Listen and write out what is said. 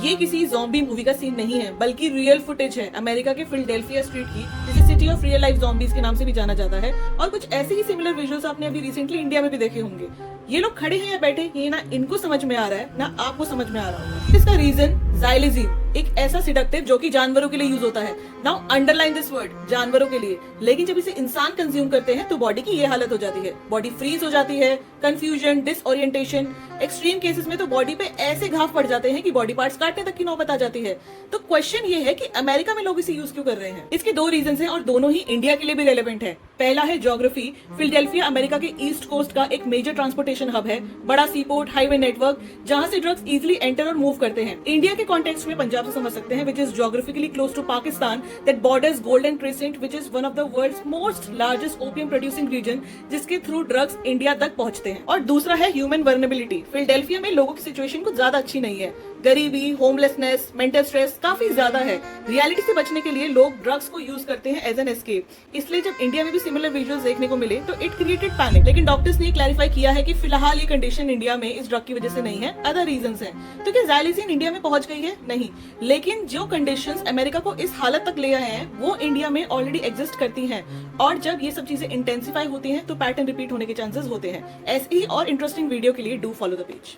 ये किसी zombie movie का सीन नहीं है, बल्कि रियल फुटेज है अमेरिका के फिलाडेल्फिया स्ट्रीट की, जिसे city of real life zombies के नाम से भी जाना जाता है। और कुछ ऐसे ही सिमिलर विजुअल्स आपने अभी रिसेंटली इंडिया में भी देखे होंगे। ये लोग खड़े हैं या बैठे, ये ना इनको समझ में आ रहा है ना आपको समझ में आ रहा होगा। इसका रीजन ज़ाइलेज़िन, एक ऐसा सिडक्टिव जो कि जानवरों के लिए यूज होता है। नाउ अंडरलाइन दिस वर्ड, जानवरों के लिए। लेकिन जब इसे इंसान कंज्यूम करते हैं तो बॉडी की ये हालत हो जाती है, बॉडी फ्रीज हो जाती है, कंफ्यूजन, डिसओरिएंटेशन, एक्सट्रीम केसेस में तो बॉडी पे ऐसे घाव पड़ जाते हैं कि बॉडी पार्ट्स काटने तक की नौबत आ जाती है। तो क्वेश्चन ये है कि अमेरिका में लोग इसे यूज क्यों कर रहे हैं। इसके दो रीजन हैं और दोनों ही इंडिया के लिए भी रेलेवेंट है। पहला है ज्योग्राफी। फिलाडेल्फिया अमेरिका के ईस्ट कोस्ट का एक मेजर ट्रांसपोर्टेशन हब है, बड़ा सीपोर्ट, हाईवे नेटवर्क, जहां से ड्रग्स इजिली एंटर और मूव करते हैं। इंडिया के कॉन्टेक्स्ट में पंजाब से समझ सकते हैं, which is geographically close to Pakistan, that borders golden crescent, which is one of the world's most largest opium producing region, जिसके थ्रू ड्रग्स इंडिया तक पहुंचते हैं। और दूसरा है ह्यूमन वर्नेबिलिटी। फिलाडेल्फिया में लोगों की सिचुएशन कुछ ज्यादा अच्छी नहीं है, गरीबी, होमलेसनेस, मेंटल स्ट्रेस काफी ज्यादा है। रियलिटी से बचने के लिए लोग ड्रग्स को यूज करते हैं एज एन एस्केप। इसलिए जब इंडिया में भी सिमिलर विजुअल्स देखने को मिले तो इट क्रिएटेड पैनिक। लेकिन डॉक्टर्स ने क्लैरिफाई किया है कि फिलहाल ये कंडीशन इंडिया में इस ड्रग की वजह से नहीं है, अदर रीजंस हैं। तो क्या ज़ाइलेज़िन इंडिया में पहुंच गई है? नहीं, लेकिन जो कंडीशंस अमेरिका को इस हालत तक ले आए हैं वो इंडिया में ऑलरेडी एग्जिस्ट करती हैं। और जब ये सब चीजें इंटेंसिफाई होती हैं तो पैटर्न रिपीट होने के चांसेस होते हैं। ऐसी ही और इंटरेस्टिंग वीडियो के लिए डू फॉलो द पेज।